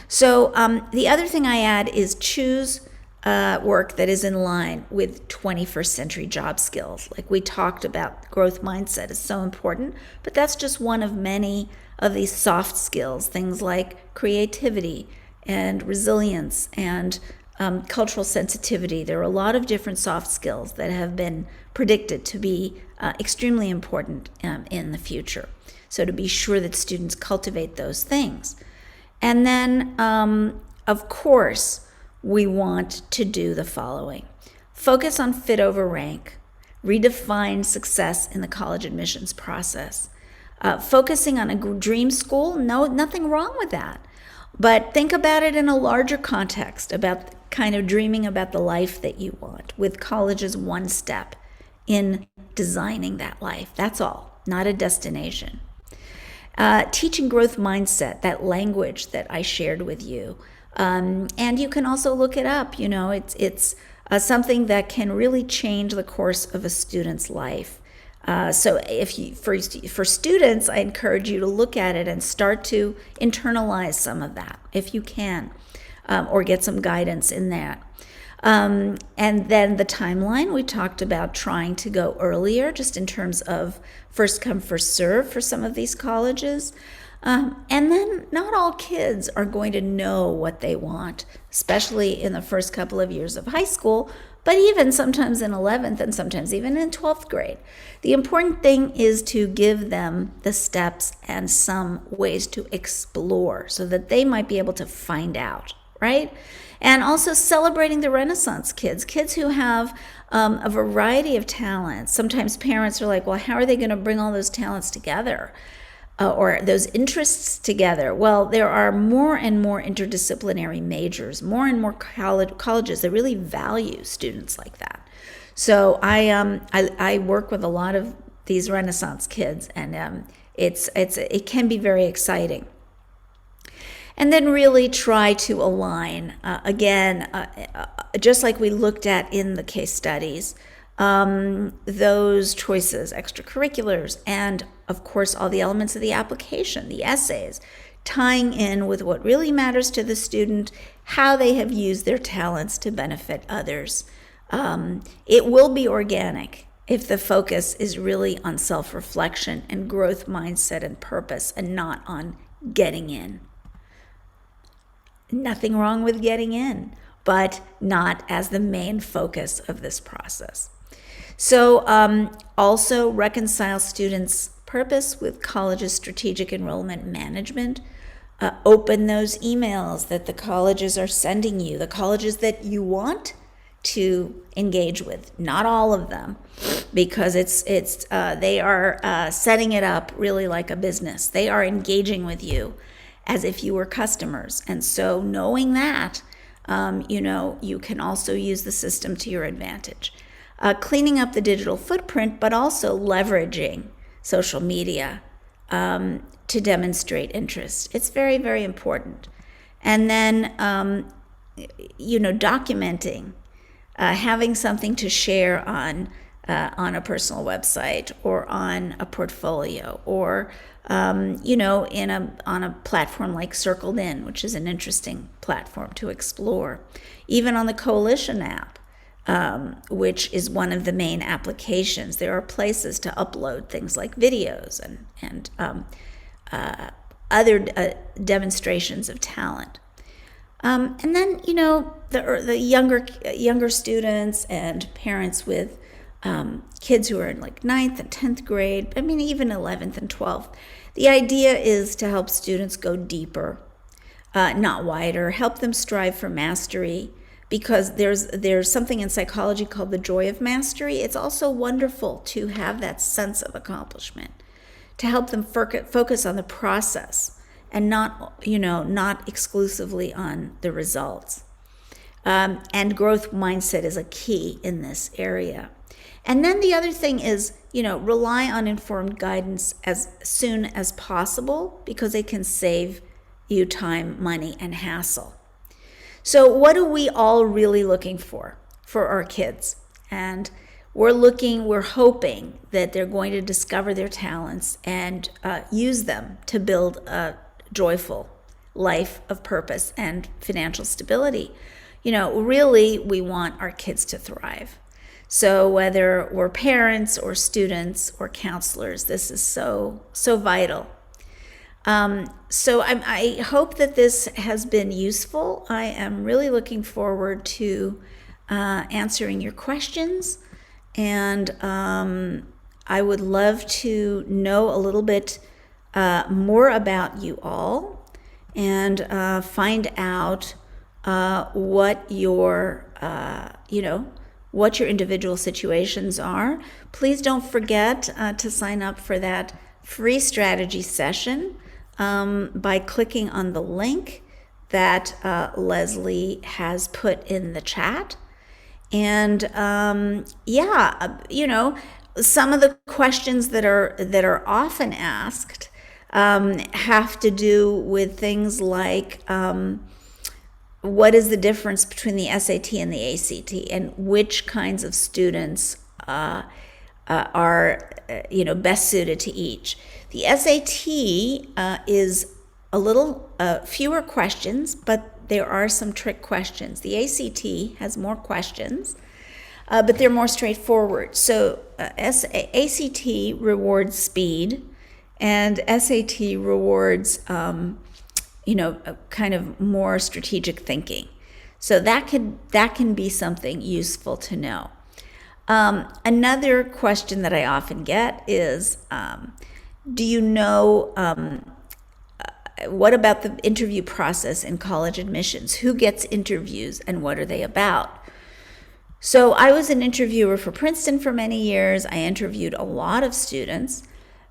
So the other thing I add is choose work that is in line with 21st century job skills. Like we talked about, growth mindset is so important, but that's just one of many of these soft skills, things like creativity and resilience and cultural sensitivity. There are a lot of different soft skills that have been predicted to be extremely important in the future. So to be sure that students cultivate those things. And then, of course, we want to do the following. Focus on fit over rank. Redefine success in the college admissions process. Focusing on a dream school, nothing wrong with that. But think about it in a larger context, about kind of dreaming about the life that you want, with college as one step in designing that life. That's all, not a destination. Teaching growth mindset, that language that I shared with you. And you can also look it up. It's something that can really change the course of a student's life. So for students, I encourage you to look at it and start to internalize some of that if you can, or get some guidance in that. And then the timeline, we talked about trying to go earlier, just in terms of first come, first serve for some of these colleges. And then not all kids are going to know what they want, especially in the first couple of years of high school, but even sometimes in 11th and sometimes even in 12th grade. The important thing is to give them the steps and some ways to explore so that they might be able to find out, right? And also celebrating the Renaissance kids who have a variety of talents. Sometimes parents are like, well, how are they going to bring all those talents together? Or those interests together? Well, there are more and more interdisciplinary majors, more and more colleges that really value students like that. So I work with a lot of these Renaissance kids, and it can be very exciting. And then really try to align, just like we looked at in the case studies, those choices, extracurriculars, and of course all the elements of the application, the essays, tying in with what really matters to the student, how they have used their talents to benefit others. It will be organic if the focus is really on self-reflection and growth mindset and purpose, and not on getting in. Nothing wrong with getting in, but not as the main focus of this process. So also reconcile students' purpose with college's strategic enrollment management. Open those emails that the colleges are sending you, the colleges that you want to engage with, not all of them, because they are setting it up really like a business. They are engaging with you as if you were customers. And so knowing that, you can also use the system to your advantage. Cleaning up the digital footprint, but also leveraging social media to demonstrate interest. It's very, very important. And then, documenting, having something to share on a personal website or on a portfolio, or on a platform like Circled In, which is an interesting platform to explore. Even on the Coalition app, which is one of the main applications. There are places to upload things like videos and other demonstrations of talent. And then, the younger students and parents with kids who are in like 9th and 10th grade, even 11th and 12th. The idea is to help students go deeper, not wider, help them strive for mastery, because there's something in psychology called the joy of mastery. It's also wonderful to have that sense of accomplishment, to help them focus on the process and not exclusively on the results. And growth mindset is a key in this area. And then the other thing is, rely on informed guidance as soon as possible, because it can save you time, money, and hassle. So what are we all really looking for our kids? And we're hoping that they're going to discover their talents and use them to build a joyful life of purpose and financial stability. Really, we want our kids to thrive. So whether we're parents or students or counselors, this is so vital. So I hope that this has been useful. I am really looking forward to answering your questions, and I would love to know a little bit more about you all and find out what your individual situations are. Please don't forget to sign up for that free strategy session by clicking on the link that Leslie has put in the chat. And some of the questions that are often asked have to do with things like what is the difference between the SAT and the ACT, and which kinds of students are best suited to each. The SAT is a little fewer questions, but there are some trick questions. The ACT has more questions, but they're more straightforward. So ACT rewards speed, and SAT rewards kind of more strategic thinking. So that can be something useful to know. Another question that I often get is, do you know what about the interview process in college admissions? Who gets interviews and what are they about? So I was an interviewer for Princeton for many years. I interviewed a lot of students.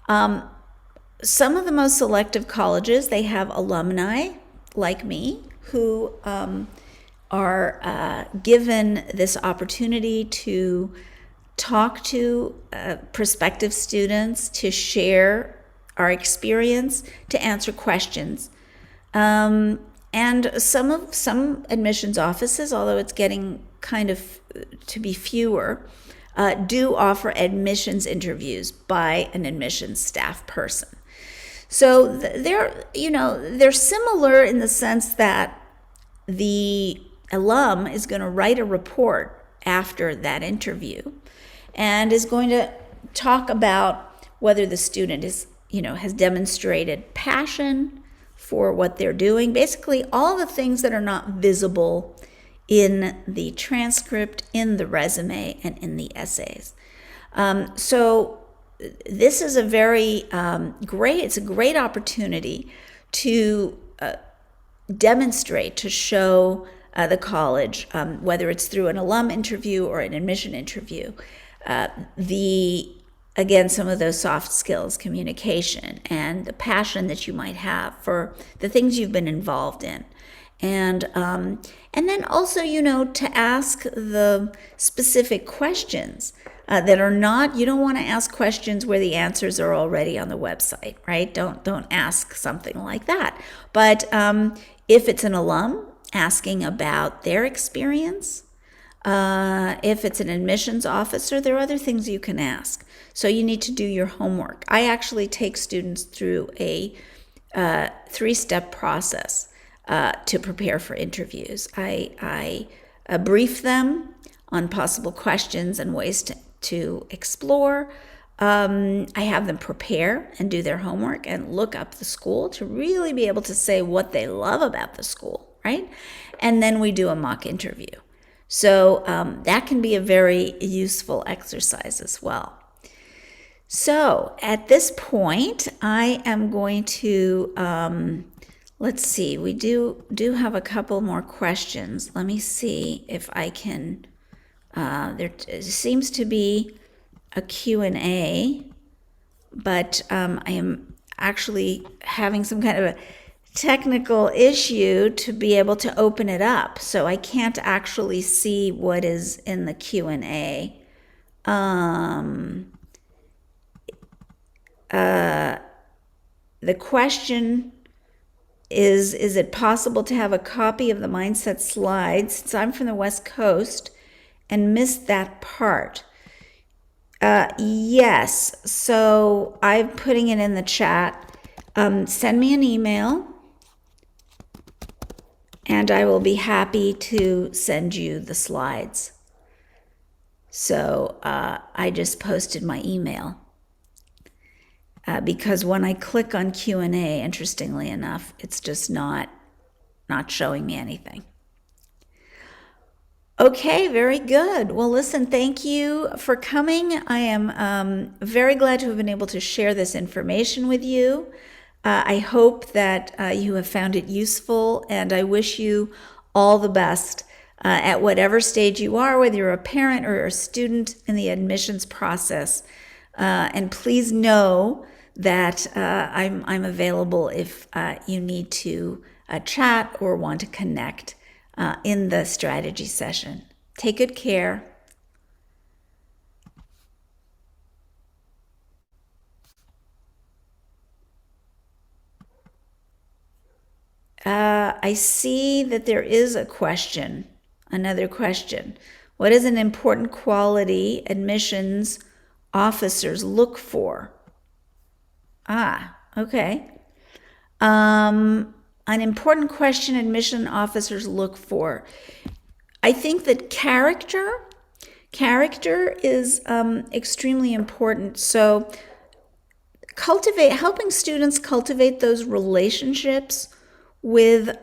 Some of the most selective colleges, they have alumni like me who are given this opportunity to talk to prospective students, to share our experience, to answer questions. And some admissions offices, although it's getting kind of to be fewer, do offer admissions interviews by an admissions staff person. So they're similar in the sense that the alum is going to write a report after that interview and is going to talk about whether the student has demonstrated passion for what they're doing. Basically, all the things that are not visible in the transcript, in the resume, and in the essays. So this is a very it's a great opportunity to demonstrate, to show the college, whether it's through an alum interview or an admission interview, some of those soft skills, communication, and the passion that you might have for the things you've been involved in. And then also, to ask the specific questions that are not, you don't want to ask questions where the answers are already on the website, right? Don't ask something like that. But if it's an alum, asking about their experience. If it's an admissions officer, there are other things you can ask. So you need to do your homework. I actually take students through a 3-step process to prepare for interviews. I brief them on possible questions and ways to explore. I have them prepare and do their homework and look up the school to really be able to say what they love about the school, right? And then we do a mock interview. So that can be a very useful exercise as well. So at this point, I am going to, let's see, we do have a couple more questions. Let me see if I can, there seems to be a Q&A, but I am actually having some kind of a technical issue to be able to open it up. So I can't actually see what is in the Q&A. The question is it possible to have a copy of the mindset slides, since I'm from the West Coast and missed that part? Yes, so I'm putting it in the chat. Send me an email and I will be happy to send you the slides. So I just posted my email. Because when I click on Q&A, interestingly enough, it's just not showing me anything. Okay, very good. Well, listen, thank you for coming. I am very glad to have been able to share this information with you. I hope that you have found it useful, and I wish you all the best at whatever stage you are, whether you're a parent or a student in the admissions process. And please know that I'm available if you need to chat or want to connect in the strategy session. Take good care. I see that there is a question, another question. What is an important quality admissions officers look for? Okay. An important question admission officers look for. I think that character is extremely important. So helping students cultivate those relationships with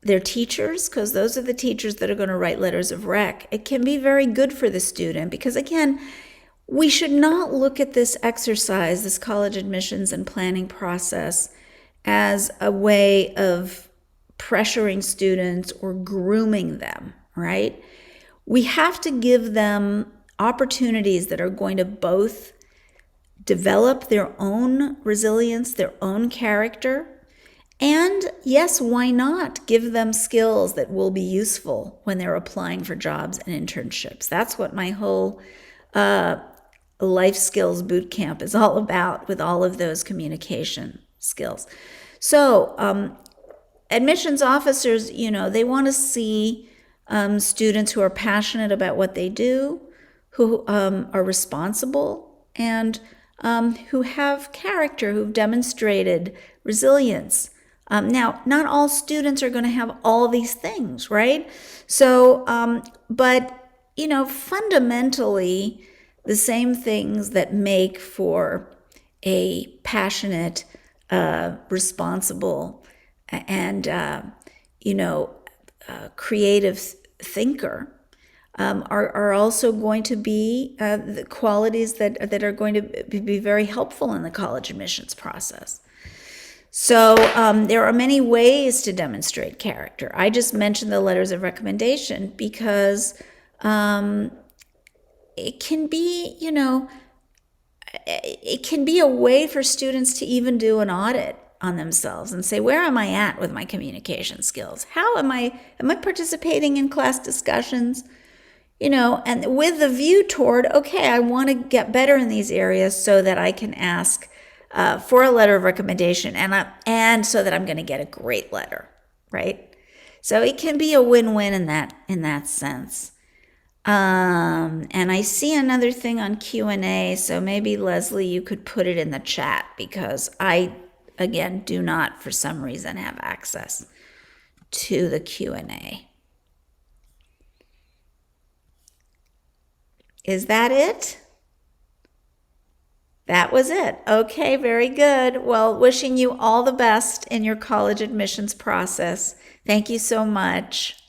their teachers, because those are the teachers that are going to write letters of rec. It can be very good for the student because, again, we should not look at this exercise, this college admissions and planning process, as a way of pressuring students or grooming them, right? We have to give them opportunities that are going to both develop their own resilience, their own character, and yes, why not give them skills that will be useful when they're applying for jobs and internships. That's what my whole life skills boot camp is all about, with all of those communication skills. So admissions officers, they want to see students who are passionate about what they do, who are responsible, and who have character, who've demonstrated resilience. Now, not all students are going to have all these things, right? So, but, fundamentally, the same things that make for a passionate, responsible, and, creative thinker are also going to be the qualities that are going to be very helpful in the college admissions process. So there are many ways to demonstrate character. I just mentioned the letters of recommendation because it can be, it can be a way for students to even do an audit on themselves and say, where am I at with my communication skills? How am I participating in class discussions? And with the view toward, okay, I want to get better in these areas so that I can ask for a letter of recommendation, and so that I'm going to get a great letter, right? So it can be a win-win in that sense. And I see another thing on Q&A, so maybe Leslie, you could put it in the chat, because I, again, do not, for some reason, have access to the Q&A. Is that it? That was it. Okay, very good. Well, wishing you all the best in your college admissions process. Thank you so much.